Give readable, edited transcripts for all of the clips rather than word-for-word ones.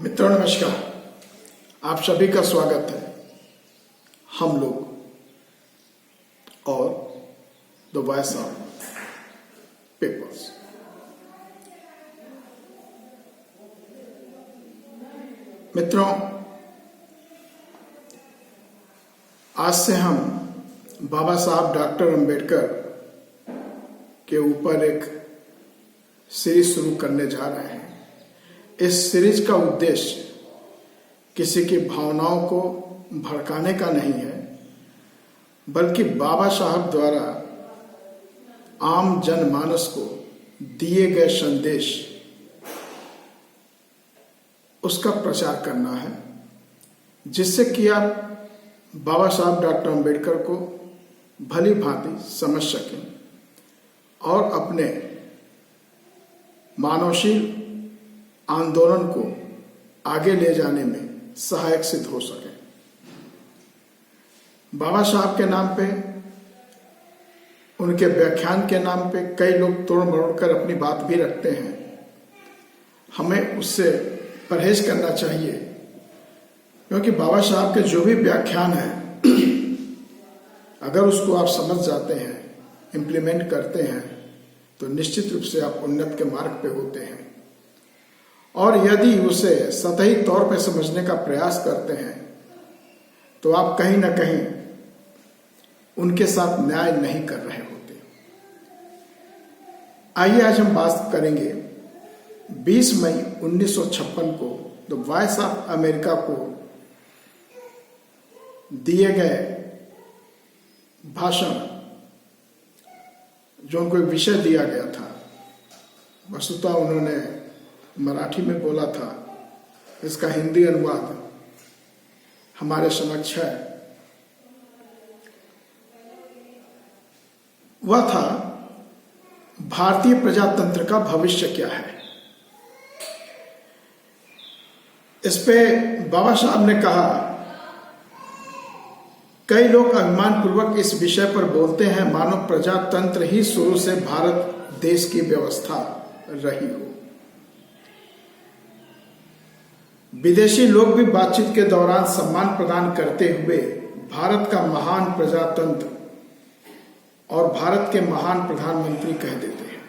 मित्रों नमस्कार, आप सभी का स्वागत है हम लोग और द वॉइस ऑफ पीपल्स। मित्रों, आज से हम बाबा साहब डॉक्टर अंबेडकर के ऊपर एक सीरीज शुरू करने जा रहे हैं। इस सीरीज का उद्देश्य किसी की भावनाओं को भड़काने का नहीं है, बल्कि बाबा साहब द्वारा आम जनमानस को दिए गए संदेश उसका प्रचार करना है, जिससे कि आप बाबा साहब डॉक्टर अंबेडकर को भली भांति समझ सकें और अपने मानवशील आंदोलन को आगे ले जाने में सहायक सिद्ध हो सके। बाबा साहब के नाम पे, उनके व्याख्यान के नाम पे कई लोग तोड़ मरोड़ कर अपनी बात भी रखते हैं। हमें उससे परहेज करना चाहिए, क्योंकि बाबा साहब के जो भी व्याख्यान है अगर उसको आप समझ जाते हैं, इम्प्लीमेंट करते हैं, तो निश्चित रूप से आप उन्नत के मार्ग पे होते हैं। और यदि उसे सतही तौर पर समझने का प्रयास करते हैं तो आप कहीं ना कहीं उनके साथ न्याय नहीं कर रहे होते। आइए आज हम बात करेंगे 20 मई 1956 को द वॉइस ऑफ अमेरिका को दिए गए भाषण, जो उनको एक विषय दिया गया था। वस्तुतः उन्होंने मराठी में बोला था, इसका हिंदी अनुवाद हमारे समक्ष है। वह था भारतीय प्रजातंत्र का भविष्य क्या है। इस पे बाबा साहब ने कहा, कई लोग अभिमान पूर्वक इस विषय पर बोलते हैं मानो प्रजातंत्र ही शुरू से भारत देश की व्यवस्था रही हो। विदेशी लोग भी बातचीत के दौरान सम्मान प्रदान करते हुए भारत का महान प्रजातंत्र और भारत के महान प्रधानमंत्री कह देते हैं।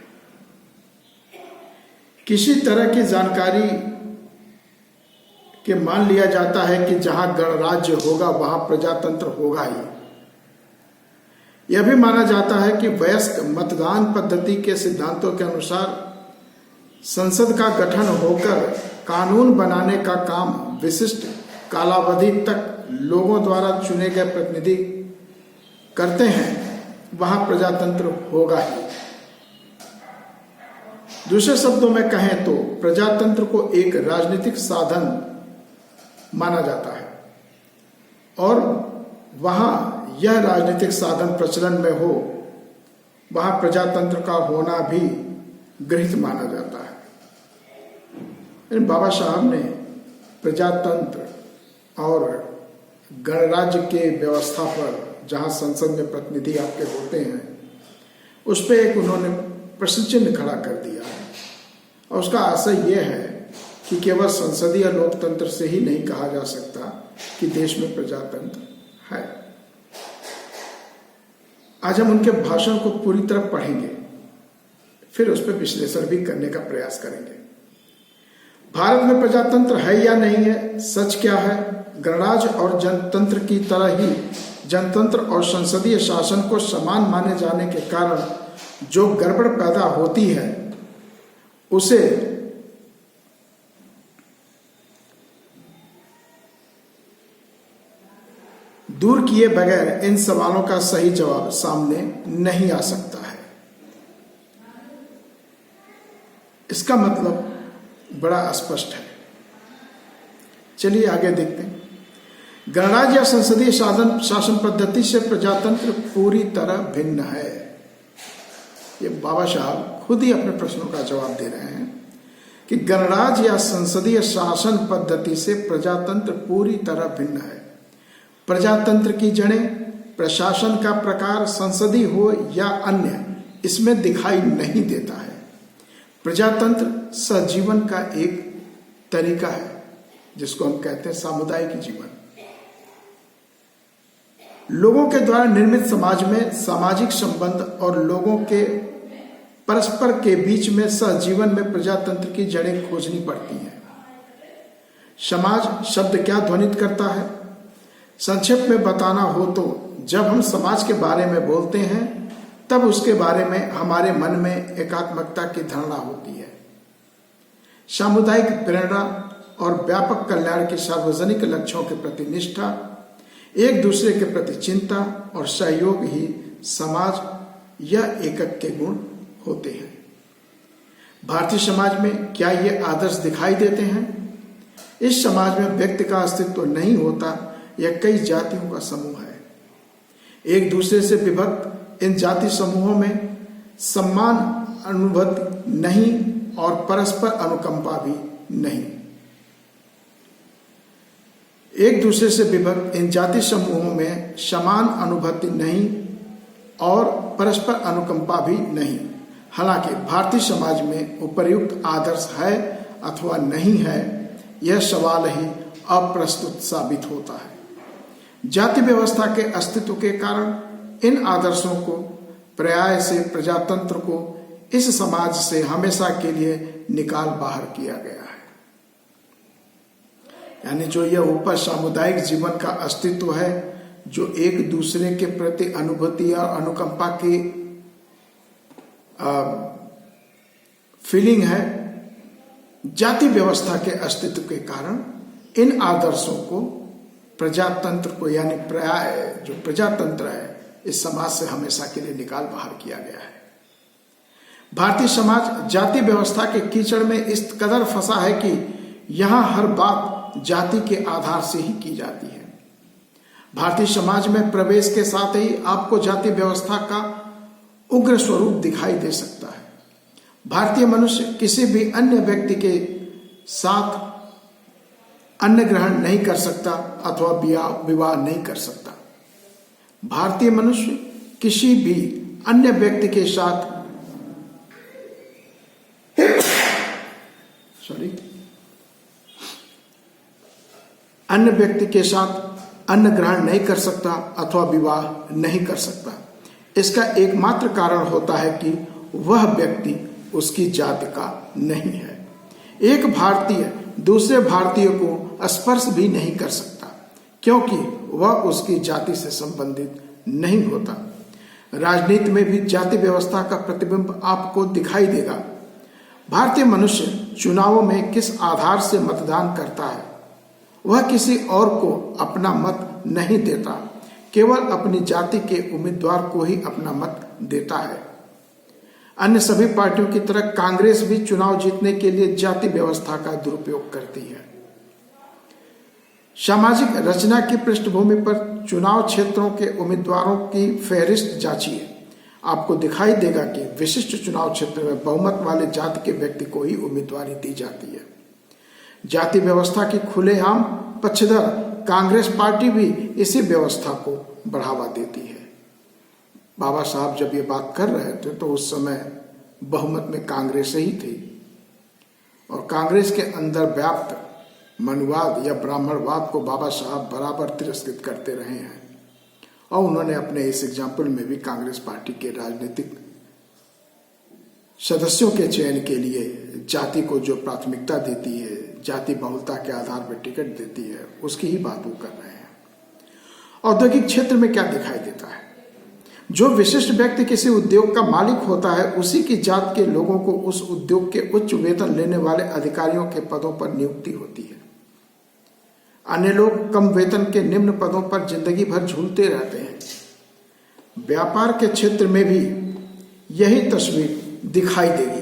किसी तरह की जानकारी के मान लिया जाता है कि जहां गणराज्य होगा वहां प्रजातंत्र होगा ही। यह भी माना जाता है कि वयस्क मतदान पद्धति के सिद्धांतों के अनुसार संसद का गठन होकर कानून बनाने का काम विशिष्ट कालावधि तक लोगों द्वारा चुने गए प्रतिनिधि करते हैं, वहां प्रजातंत्र होगा ही। दूसरे शब्दों में कहें तो प्रजातंत्र को एक राजनीतिक साधन माना जाता है, और वहां यह राजनीतिक साधन प्रचलन में हो, वहां प्रजातंत्र का होना भी गृहीत माना जाता है। बाबा साहब ने प्रजातंत्र और गणराज्य के व्यवस्था पर, जहां संसद में प्रतिनिधि आपके होते हैं, उस पर एक उन्होंने प्रश्न चिन्ह खड़ा कर दिया है। और उसका आशय यह है कि केवल संसदीय लोकतंत्र से ही नहीं कहा जा सकता कि देश में प्रजातंत्र है। आज हम उनके भाषण को पूरी तरह पढ़ेंगे, फिर उस पर विश्लेषण भी करने का प्रयास करेंगे। भारत में प्रजातंत्र है या नहीं है, सच क्या है। गणराज्य और जनतंत्र की तरह ही जनतंत्र और संसदीय शासन को समान माने जाने के कारण जो गड़बड़ पैदा होती है, उसे दूर किए बगैर इन सवालों का सही जवाब सामने नहीं आ सकता है। इसका मतलब बड़ा स्पष्ट है। चलिए आगे देखते हैं। गणराज्य या संसदीय शासन पद्धति से प्रजातंत्र पूरी तरह भिन्न है। ये बाबा साहब खुद ही अपने प्रश्नों का जवाब दे रहे हैं कि गणराज्य या संसदीय शासन पद्धति से प्रजातंत्र पूरी तरह भिन्न है। प्रजातंत्र की जड़ें, प्रशासन का प्रकार संसदीय हो या अन्य, इसमें दिखाई नहीं देता है। प्रजातंत्र सहजीवन का एक तरीका है, जिसको हम कहते हैं सामुदायिक जीवन। लोगों के द्वारा निर्मित समाज में सामाजिक संबंध और लोगों के परस्पर के बीच में सहजीवन में प्रजातंत्र की जड़ें खोजनी पड़ती हैं। समाज शब्द क्या ध्वनित करता है? संक्षेप में बताना हो तो जब हम समाज के बारे में बोलते हैं तब उसके बारे में हमारे मन में एकात्मकता की धारणा होती है। सामुदायिक प्रेरणा और व्यापक कल्याण के सार्वजनिक लक्ष्यों के प्रति निष्ठा, एक दूसरे के प्रति चिंता और सहयोग ही समाज या एकक के गुण होते हैं। भारतीय समाज में क्या ये आदर्श दिखाई देते हैं? इस समाज में व्यक्ति का अस्तित्व नहीं होता, यह कई जातियों का समूह है। एक दूसरे से विभक्त इन जाति समूहों में सम्मान अनुभूति नहीं और परस्पर अनुकंपा भी नहीं। एक दूसरे से विभक्त इन जाति समूहों में समान अनुभूति नहीं और परस्पर अनुकंपा भी नहीं। हालांकि भारतीय समाज में उपर्युक्त आदर्श है अथवा नहीं है, यह सवाल ही अप्रस्तुत साबित होता है। जाति व्यवस्था के अस्तित्व के कारण इन आदर्शों को पर्याय से प्रजातंत्र को इस समाज से हमेशा के लिए निकाल बाहर किया गया है। यानी जो यह ऊपर सामुदायिक जीवन का अस्तित्व है, जो एक दूसरे के प्रति अनुभूति और अनुकंपा की फीलिंग है, जाति व्यवस्था के अस्तित्व के कारण इन आदर्शों को प्रजातंत्र को यानी पर्याय जो प्रजातंत्र है इस समाज से हमेशा के लिए निकाल बाहर किया गया है। भारतीय समाज जाति व्यवस्था के कीचड़ में इस कदर फंसा है कि यहां हर बात जाति के आधार से ही की जाती है। भारतीय समाज में प्रवेश के साथ ही आपको जाति व्यवस्था का उग्र स्वरूप दिखाई दे सकता है। भारतीय मनुष्य किसी भी अन्य व्यक्ति के साथ अन्न ग्रहण नहीं कर सकता अथवा विवाह नहीं कर सकता। भारतीय मनुष्य किसी भी अन्य व्यक्ति के साथ अन्य व्यक्ति के साथ अन्न ग्रहण नहीं कर सकता अथवा विवाह नहीं कर सकता। इसका एकमात्र कारण होता है कि वह व्यक्ति उसकी जाति का नहीं है। एक भारतीय दूसरे भारतीय को स्पर्श भी नहीं कर सकता क्योंकि वह उसकी जाति से संबंधित नहीं होता। राजनीति में भी जाति व्यवस्था का प्रतिबिंब आपको दिखाई देगा। भारतीय मनुष्य चुनावों में किस आधार से मतदान करता है? वह किसी और को अपना मत नहीं देता, केवल अपनी जाति के उम्मीदवार को ही अपना मत देता है। अन्य सभी पार्टियों की तरह कांग्रेस भी चुनाव जीतने के लिए जाति व्यवस्था का दुरुपयोग करती है। सामाजिक रचना की पृष्ठभूमि पर चुनाव क्षेत्रों के उम्मीदवारों की फहरिस्त जांचिए। आपको दिखाई देगा कि विशिष्ट चुनाव क्षेत्र में बहुमत वाले जाति के व्यक्ति को ही उम्मीदवारी दी जाती है। जाति व्यवस्था की खुलेआम पक्षधर कांग्रेस पार्टी भी इसी व्यवस्था को बढ़ावा देती है। बाबा साहब जब ये बात कर रहे थे तो उस समय बहुमत में कांग्रेस ही थी और कांग्रेस के अंदर व्याप्त मनुवाद या ब्राह्मणवाद को बाबा साहब बराबर तिरस्कृत करते रहे हैं और उन्होंने अपने इस एग्जाम्पल में भी कांग्रेस पार्टी के राजनीतिक सदस्यों के चयन के लिए जाति को जो प्राथमिकता देती है, जाति बहुलता के आधार पर टिकट देती है, उसकी ही बात वो कर रहे हैं। औद्योगिक क्षेत्र में क्या दिखाई देता है? जो विशिष्ट व्यक्ति किसी उद्योग का मालिक होता है, उसी की जात के लोगों को उस उद्योग के उच्च वेतन लेने वाले अधिकारियों के पदों पर नियुक्ति होती है। अन्य लोग कम वेतन के निम्न पदों पर जिंदगी भर झूलते रहते हैं। व्यापार के क्षेत्र में भी यही तस्वीर दिखाई देगी।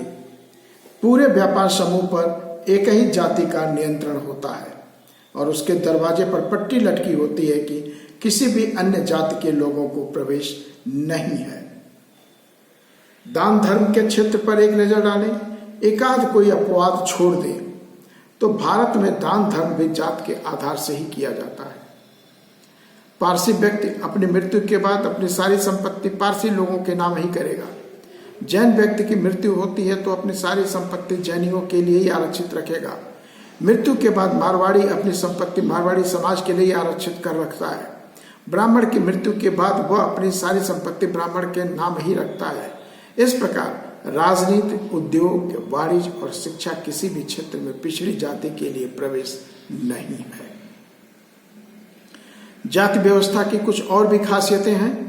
पूरे व्यापार समूह पर एक ही जाति का नियंत्रण होता है और उसके दरवाजे पर पट्टी लटकी होती है कि किसी भी अन्य जाति के लोगों को प्रवेश नहीं है। दान धर्म के क्षेत्र पर एक नजर डालें, एकाध कोई अपवाद छोड़ दें तो भारत में दान धर्म भी जात के आधार से ही किया जाता है। पारसी व्यक्ति अपनी मृत्यु के बाद अपनी सारी संपत्ति पारसी लोगों के नाम ही करेगा। जैन व्यक्ति की मृत्यु होती है तो अपनी सारी संपत्ति जैनियों के लिए ही आरक्षित रखेगा। मृत्यु के बाद मारवाड़ी अपनी संपत्ति मारवाड़ी समाज के लिए आरक्षित कर रखता है। ब्राह्मण की मृत्यु के बाद वह अपनी सारी संपत्ति ब्राह्मण के नाम ही रखता है। इस प्रकार राजनीति, उद्योग, वाणिज्य और शिक्षा किसी भी क्षेत्र में पिछड़ी जाति के लिए प्रवेश नहीं है। जाति व्यवस्था की कुछ और भी खासियतें हैं।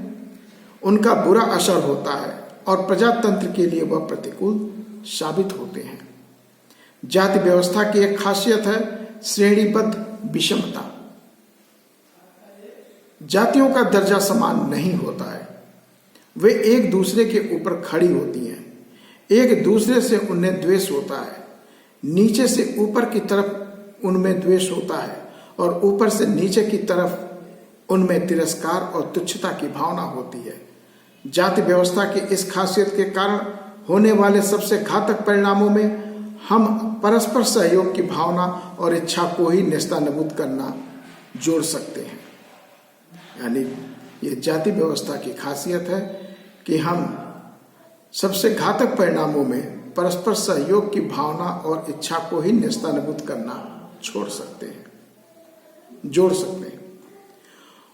उनका बुरा असर होता है और प्रजातंत्र के लिए वह प्रतिकूल साबित होते हैं। जाति व्यवस्था की एक खासियत है श्रेणीबद्ध विषमता। जातियों का दर्जा समान नहीं होता है। वे एक दूसरे के ऊपर खड़ी होती हैं। एक दूसरे से उन्हें द्वेष होता है। नीचे से ऊपर की तरफ उनमें द्वेष होता है और ऊपर से नीचे की तरफ उनमें तिरस्कार और तुच्छता की भावना होती है। जाति व्यवस्था की इस खासियत के कारण होने वाले सबसे घातक परिणामों में हम परस्पर सहयोग की भावना और इच्छा को ही नेस्तनाबूद करना जोड़ सकते हैं। यानी ये जाति व्यवस्था की खासियत है कि हम सबसे घातक परिणामों में परस्पर सहयोग की भावना और इच्छा को ही नेस्तनाबूद करना जोड़ सकते हैं।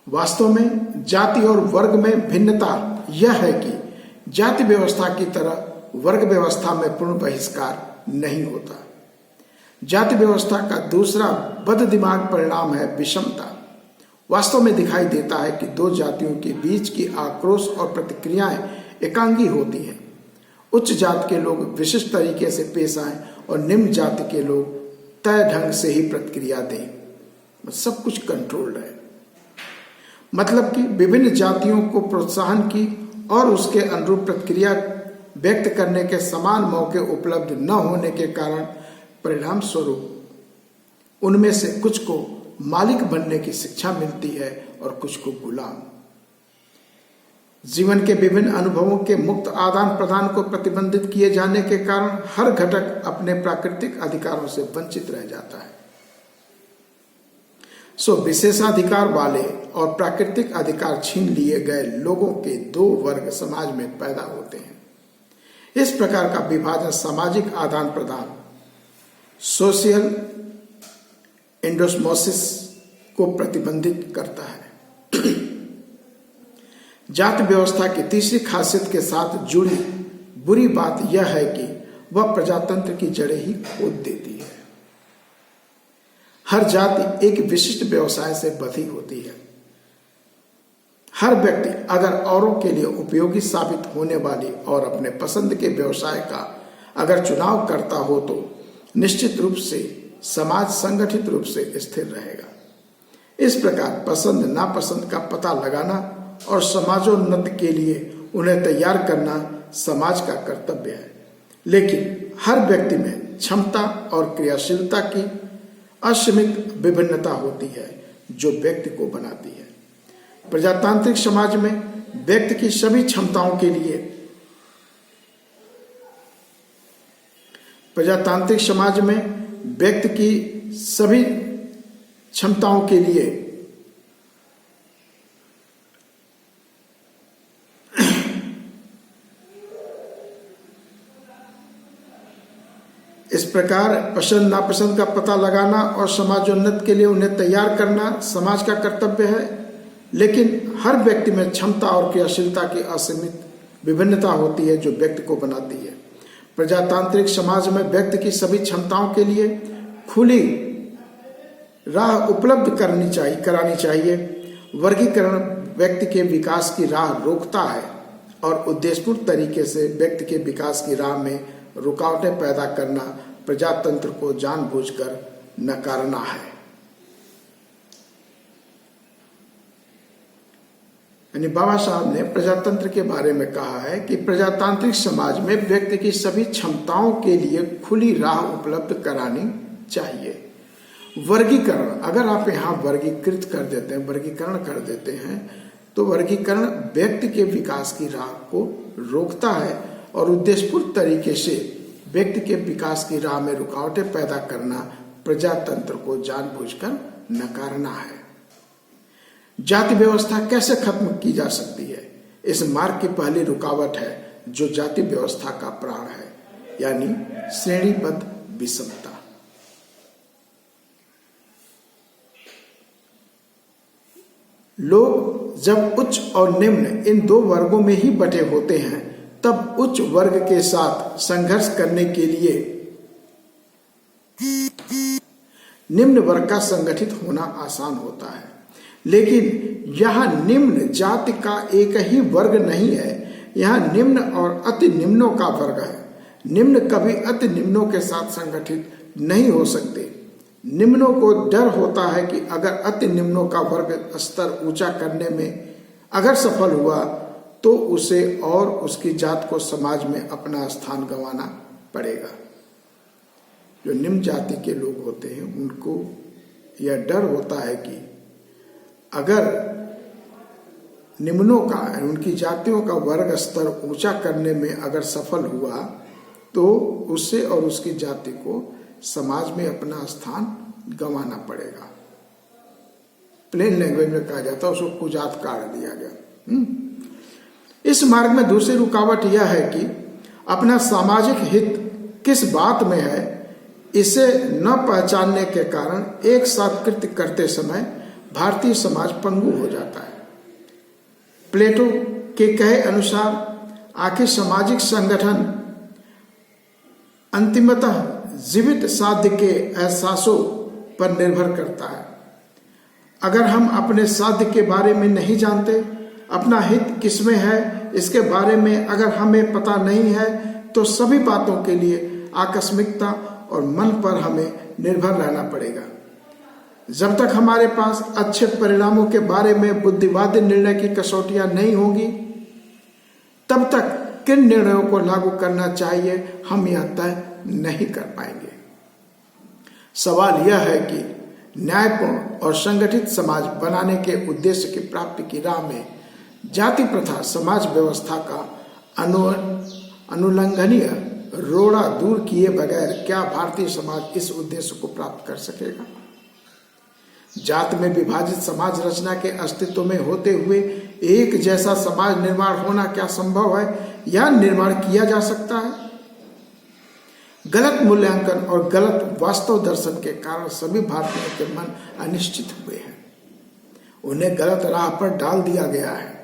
वास्तव में जाति और वर्ग में भिन्नता यह है कि जाति व्यवस्था की तरह वर्ग व्यवस्था में पूर्ण बहिष्कार नहीं होता। जाति व्यवस्था का दूसरा बददिमाग परिणाम है विषमता। वास्तव में दिखाई देता है कि दो जातियों के बीच की आक्रोश और प्रतिक्रियाएं एकांगी होती हैं। उच्च जाति के लोग विशिष्ट तरीके से पेश आए और निम्न जाति के लोग तय ढंग से ही प्रतिक्रिया दें। सब कुछ कंट्रोल्ड है। मतलब कि विभिन्न जातियों को प्रोत्साहन की और उसके अनुरूप प्रतिक्रिया व्यक्त करने के समान मौके उपलब्ध न होने के कारण परिणाम स्वरूप उनमें से कुछ को मालिक बनने की शिक्षा मिलती है और कुछ को गुलाम। जीवन के विभिन्न अनुभवों के मुक्त आदान प्रदान को प्रतिबंधित किए जाने के कारण हर घटक अपने प्राकृतिक अधिकारों से वंचित रह जाता है। विशेषाधिकार वाले और प्राकृतिक अधिकार छीन लिए गए लोगों के दो वर्ग समाज में पैदा होते हैं। इस प्रकार का विभाजन सामाजिक आदान प्रदान, सोशल एंडोस्मोसिस को प्रतिबंधित करता है। जाति व्यवस्था की तीसरी खासियत के साथ जुड़ी बुरी बात यह है कि वह प्रजातंत्र की जड़ें ही खोद देती है। हर जाति एक विशिष्ट व्यवसाय से बंधी होती है। हर व्यक्ति अगर औरों के लिए उपयोगी साबित होने वाली और अपने पसंद के व्यवसाय का अगर चुनाव करता हो तो निश्चित रूप से समाज संगठित रूप से स्थिर रहेगा। इस प्रकार पसंद नापसंद का पता लगाना और समाजोन्नति के लिए उन्हें तैयार करना समाज का कर्तव्य है। लेकिन हर व्यक्ति में क्षमता और क्रियाशीलता की असीमित विभिन्नता होती है जो व्यक्ति को बनाती है। प्रजातांत्रिक समाज में व्यक्ति की सभी क्षमताओं के लिए इस प्रकार पसंद नापसंद का पता लगाना और समाजोन्नति के लिए उन्हें तैयार करना समाज का कर्तव्य है। लेकिन हर व्यक्ति में क्षमता और क्रियाशीलता की असीमित विभिन्नता होती है जो व्यक्ति को बनाती है। प्रजातांत्रिक समाज में व्यक्ति की सभी क्षमताओं के लिए खुली राह उपलब्ध करानी चाहिए। वर्गीकरण व्यक्ति के विकास की राह रोकता है और उद्देश्यपूर्ण तरीके से व्यक्ति के विकास की राह में रुकावटें पैदा करना प्रजातंत्र को जानबूझकर नकारना है। यानी बाबा साहब ने प्रजातंत्र के बारे में कहा है कि प्रजातांत्रिक समाज में व्यक्ति की सभी क्षमताओं के लिए खुली राह उपलब्ध करानी चाहिए। वर्गीकरण, अगर आप यहाँ वर्गीकरण कर देते हैं तो वर्गीकरण व्यक्ति के विकास की राह को रोकता है और उद्देश्यपूर्ण तरीके से व्यक्ति के विकास की राह में रुकावटें पैदा करना प्रजातंत्र को जानबूझकर नकारना है। जाति व्यवस्था कैसे खत्म की जा सकती है? इस मार्ग की पहली रुकावट है जो जाति व्यवस्था का प्राण है, यानी श्रेणीबद्ध विषमता। लोग जब उच्च और निम्न इन दो वर्गों में ही बटे होते हैं तब उच्च वर्ग के साथ संघर्ष करने के लिए निम्न वर्ग का संगठित होना आसान होता है। लेकिन यह निम्न जाति का एक ही वर्ग नहीं है, यह निम्न और अति निम्नों का वर्ग है। निम्न कभी अति निम्नों के साथ संगठित नहीं हो सकते। निम्नों को डर होता है कि अगर अति निम्नों का वर्ग स्तर ऊंचा करने में अगर सफल हुआ तो उसे और उसकी जात को समाज में अपना स्थान गंवाना पड़ेगा। जो निम्न जाति के लोग होते हैं उनको यह डर होता है कि अगर निम्नों का उनकी जातियों का वर्ग स्तर ऊंचा करने में अगर सफल हुआ तो उससे और उसकी जाति को समाज में अपना स्थान गंवाना पड़ेगा। प्लेन लैंग्वेज में कहा जाता है उसको कुजात काट दिया गया। इस मार्ग में दूसरी रुकावट यह है कि अपना सामाजिक हित किस बात में है इसे न पहचानने के कारण एक साथ कृत्य करते समय भारतीय समाज पंगु हो जाता है। प्लेटो के कहे अनुसार आखिर सामाजिक संगठन अंतिमतः जीवित साध्य के एहसासों पर निर्भर करता है। अगर हम अपने साध्य के बारे में नहीं जानते, अपना हित किसमें है इसके बारे में अगर हमें पता नहीं है तो सभी बातों के लिए आकस्मिकता और मन पर हमें निर्भर रहना पड़ेगा। जब तक हमारे पास अच्छे परिणामों के बारे में बुद्धिवादी निर्णय की कसौटियां नहीं होंगी तब तक किन निर्णयों को लागू करना चाहिए हम यह तय नहीं कर पाएंगे। सवाल यह है कि न्यायपूर्ण और संगठित समाज बनाने के उद्देश्य की प्राप्ति की राह में जाति प्रथा समाज व्यवस्था का अनुल्लंघनीय रोड़ा दूर किए बगैर क्या भारतीय समाज इस उद्देश्य को प्राप्त कर सकेगा? जात में विभाजित समाज रचना के अस्तित्व में होते हुए एक जैसा समाज निर्माण होना क्या संभव है या निर्माण किया जा सकता है? गलत मूल्यांकन और गलत वास्तव दर्शन के कारण सभी भारतीयों के मन अनिश्चित हुए हैं। उन्हें गलत राह पर डाल दिया गया है।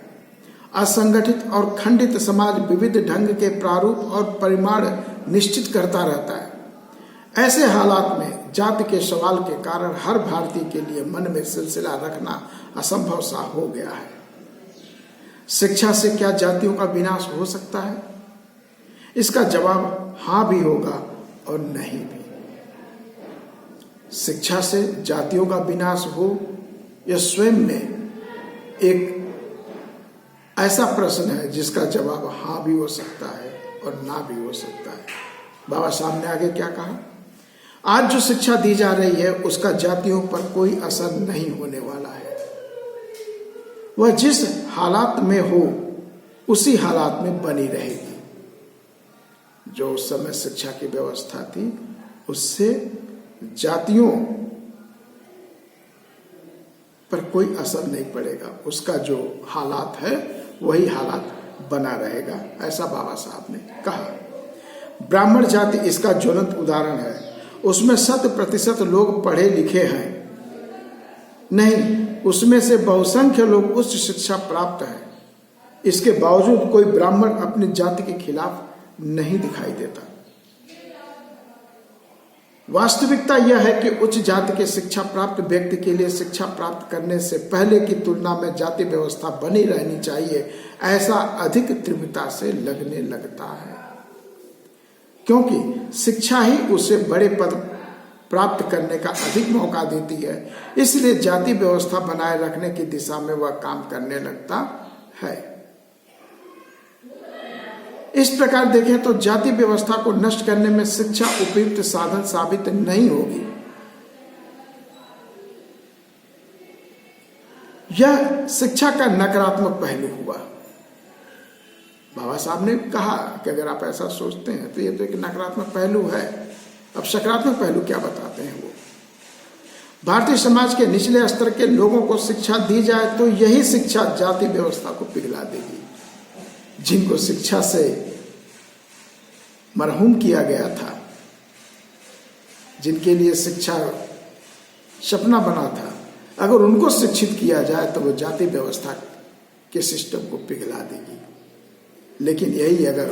असंगठित और खंडित समाज विविध ढंग के प्रारूप और परिमाण निश्चित करता रहता है। ऐसे हालात में जाति के सवाल के कारण हर भारतीय के लिए मन में सिलसिला रखना असंभव सा हो गया है। शिक्षा से क्या जातियों का विनाश हो सकता है? इसका जवाब हाँ भी होगा और नहीं भी। शिक्षा से जातियों का विनाश हो यह स्वयं में एक ऐसा प्रश्न है जिसका जवाब हाँ भी हो सकता है और ना भी हो सकता है। बाबा साहब ने आगे क्या कहा? आज जो शिक्षा दी जा रही है उसका जातियों पर कोई असर नहीं होने वाला है। वह जिस हालात में हो उसी हालात में बनी रहेगी। जो उस समय शिक्षा की व्यवस्था थी उससे जातियों पर कोई असर नहीं पड़ेगा। उसका जो हालात है वही हालात बना रहेगा, ऐसा बाबा साहब ने कहा। ब्राह्मण जाति इसका ज्वलंत उदाहरण है। उसमें 100% लोग पढ़े लिखे हैं नहीं, उसमें से बहुसंख्य लोग उच्च शिक्षा प्राप्त है। इसके बावजूद कोई ब्राह्मण अपनी जाति के खिलाफ नहीं दिखाई देता। वास्तविकता यह है कि उच्च जाति के शिक्षा प्राप्त व्यक्ति के लिए शिक्षा प्राप्त करने से पहले की तुलना में जाति व्यवस्था बनी रहनी चाहिए, ऐसा अधिक तीव्रता से लगने लगता है, क्योंकि शिक्षा ही उसे बड़े पद प्राप्त करने का अधिक मौका देती है। इसलिए जाति व्यवस्था बनाए रखने की दिशा में वह काम करने लगता है। इस प्रकार देखें तो जाति व्यवस्था को नष्ट करने में शिक्षा उपयुक्त साधन साबित नहीं होगी। यह शिक्षा का नकारात्मक पहलू हुआ। बाबा साहब ने कहा कि अगर आप ऐसा सोचते हैं तो ये तो एक नकारात्मक पहलू है। अब सकारात्मक पहलू क्या बताते हैं वो? भारतीय समाज के निचले स्तर के लोगों को शिक्षा दी जाए तो यही शिक्षा जाति व्यवस्था को पिघला देगी। जिनको शिक्षा से मरहूम किया गया था, जिनके लिए शिक्षा सपना बना था, अगर उनको शिक्षित किया जाए तो वो जाति व्यवस्था के सिस्टम को पिघला देगी। लेकिन यही अगर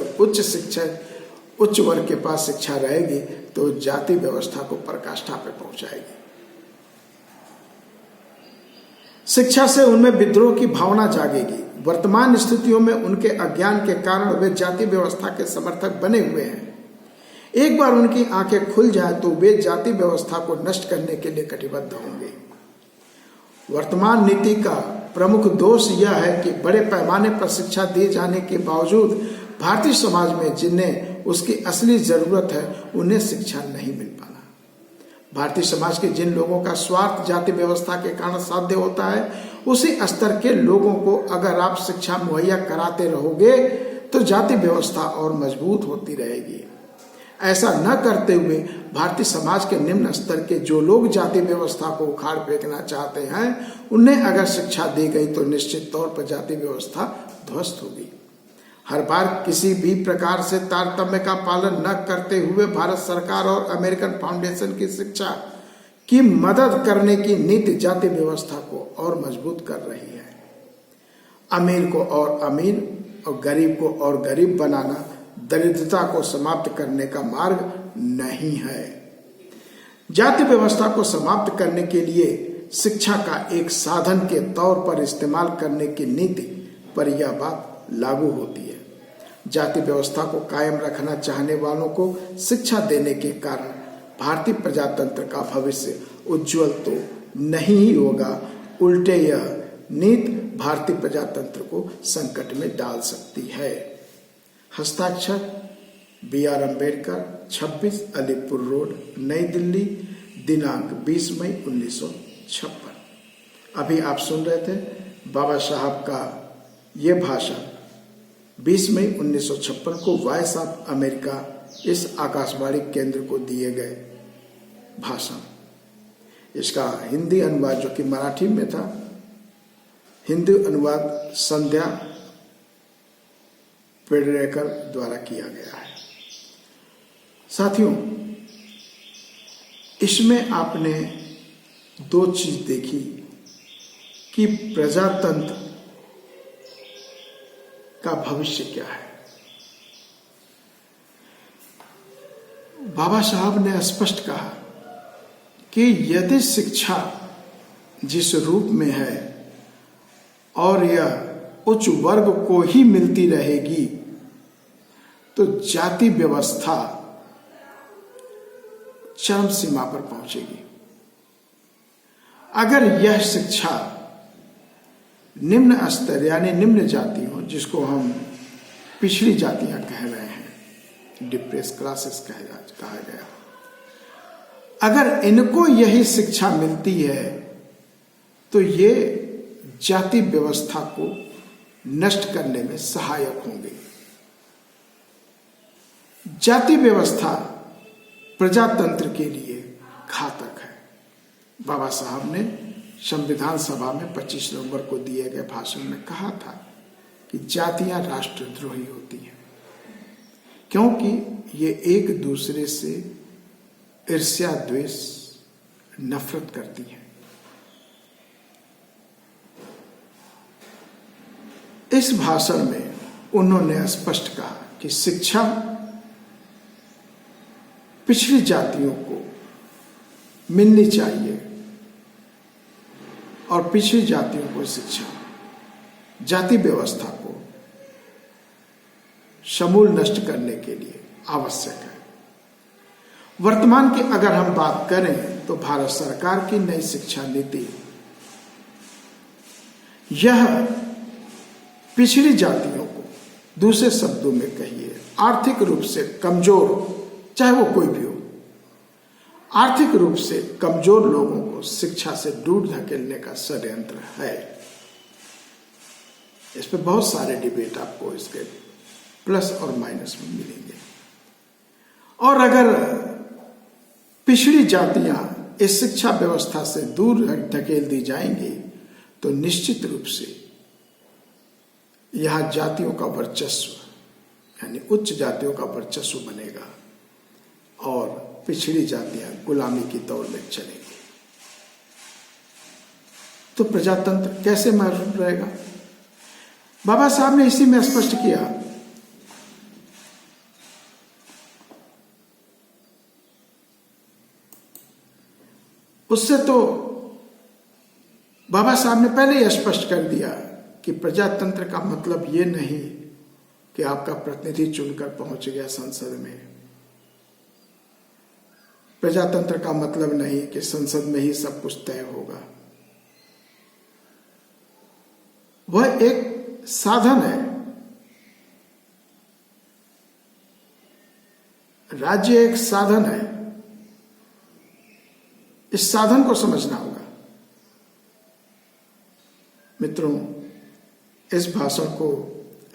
उच्च वर्ग के पास शिक्षा रहेगी तो जाति व्यवस्था को पराकाष्ठा पे पहुंचाएगी। शिक्षा से उनमें विद्रोह की भावना जागेगी। वर्तमान स्थितियों में उनके अज्ञान के कारण वे जाति व्यवस्था के समर्थक बने हुए हैं। एक बार उनकी आंखें खुल जाए तो वे जाति व्यवस्था को नष्ट करने के लिए कटिबद्ध होंगे। वर्तमान नीति का प्रमुख दोष यह है कि बड़े पैमाने पर शिक्षा दिए जाने के बावजूद भारतीय समाज में जिन्हें उसकी असली जरूरत है उन्हें शिक्षा नहीं मिल पाना। भारतीय समाज के जिन लोगों का स्वार्थ जाति व्यवस्था के कारण साध्य होता है, उसी स्तर के लोगों को अगर आप शिक्षा मुहैया कराते रहोगे तो जाति व्यवस्था और मजबूत होती रहेगी। ऐसा न करते हुए भारतीय समाज के निम्न स्तर के जो लोग जाति व्यवस्था को उखाड़ फेंकना चाहते हैं, उन्हें अगर शिक्षा दी गई तो निश्चित तौर पर जाति व्यवस्था ध्वस्त होगी। हर बार किसी भी प्रकार से तारतम्य का पालन न करते हुए भारत सरकार और अमेरिकन फाउंडेशन की शिक्षा की मदद करने की नीति जाति व्यवस्था को और मजबूत कर रही है। अमीर को और अमीर और गरीब को और गरीब बनाना दरिद्रता को समाप्त करने का मार्ग नहीं है। जाति व्यवस्था को समाप्त करने के लिए शिक्षा का एक साधन के तौर पर इस्तेमाल करने की नीति पर यह बात लागू होती है। जाति व्यवस्था को कायम रखना चाहने वालों को शिक्षा देने के कारण भारतीय प्रजातंत्र का भविष्य उज्जवल तो नहीं ही होगा, उल्टे यह नीति भारतीय प्रजातंत्र को संकट में डाल सकती है। हस्ताक्षर B.R. अम्बेडकर, 26 अलीपुर रोड, नई दिल्ली, दिनांक 20 मई 1956। अभी आप सुन रहे थे बाबा साहब का ये भाषण 20 मई 1956 को वॉइस ऑफ अमेरिका इस आकाशवाणी केंद्र को दिए गए भाषण। इसका हिंदी अनुवाद जो कि मराठी में था, हिंदी अनुवाद संध्या पेडनेकर द्वारा किया गया है। साथियों, इसमें आपने दो चीज देखी कि प्रजातंत्र का भविष्य क्या है। बाबा साहब ने स्पष्ट कहा कि यदि शिक्षा जिस रूप में है और यह उच्च वर्ग को ही मिलती रहेगी तो जाति व्यवस्था चरम सीमा पर पहुंचेगी। अगर यह शिक्षा निम्न स्तर यानी निम्न जातियों, जिसको हम पिछड़ी जातियां कह रहे हैं, डिप्रेस क्लासेस कहा गया, अगर इनको यही शिक्षा मिलती है तो ये जाति व्यवस्था को नष्ट करने में सहायक होंगे। जाति व्यवस्था प्रजातंत्र के लिए घातक है। बाबा साहब ने संविधान सभा में 25 नवंबर को दिए गए भाषण में कहा था कि जातियां राष्ट्रद्रोही होती हैं क्योंकि ये एक दूसरे से ईर्ष्या, द्वेष, नफरत करती हैं। इस भाषण में उन्होंने स्पष्ट कहा कि शिक्षा पिछड़ी जातियों को मिलनी चाहिए और पिछड़ी जातियों को शिक्षा जाति व्यवस्था को समूल नष्ट करने के लिए आवश्यक है। वर्तमान की अगर हम बात करें तो भारत सरकार की नई शिक्षा नीति यह पिछड़ी जातियों को, दूसरे शब्दों में कहिए आर्थिक रूप से कमजोर, चाहे वो कोई भी हो, आर्थिक रूप से कमजोर लोगों को शिक्षा से दूर धकेलने का षड्यंत्र है। इस पे बहुत सारे डिबेट आपको इसके प्लस और माइनस में मिलेंगे। और अगर पिछड़ी जातियां इस शिक्षा व्यवस्था से दूर धकेल दी जाएंगी तो निश्चित रूप से यहां जातियों का वर्चस्व यानी उच्च जातियों का वर्चस्व बनेगा और पिछड़ी जातियां गुलामी की दौड़ में चलेंगी। तो प्रजातंत्र कैसे मौजूद रहेगा? बाबा साहब ने इसी में स्पष्ट किया, उससे तो बाबा साहब ने पहले ही स्पष्ट कर दिया कि प्रजातंत्र का मतलब ये नहीं कि आपका प्रतिनिधि चुनकर पहुंच गया संसद में। प्रजातंत्र का मतलब नहीं कि संसद में ही सब कुछ तय होगा। वह एक साधन है। राज्य एक साधन है। इस साधन को समझना होगा। मित्रों, इस भाषण को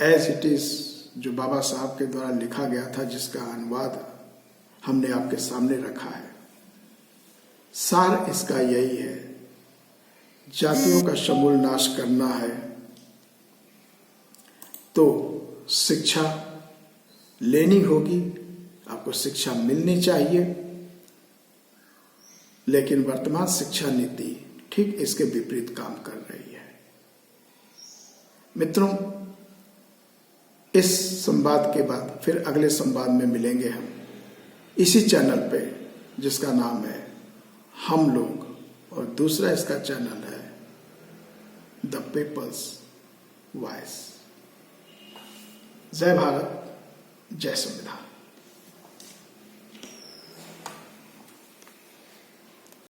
एज इट इज जो बाबा साहब के द्वारा लिखा गया था, जिसका अनुवाद हमने आपके सामने रखा है, सार इसका यही है, जातियों का समूल नाश करना है तो शिक्षा लेनी होगी, आपको शिक्षा मिलनी चाहिए। लेकिन वर्तमान शिक्षा नीति ठीक इसके विपरीत काम कर रही है। मित्रों, इस संवाद के बाद फिर अगले संवाद में मिलेंगे हम इसी चैनल पे, जिसका नाम है हम लोग, और दूसरा इसका चैनल है द पीपल्स वॉइस। जय भारत, जय संविधान।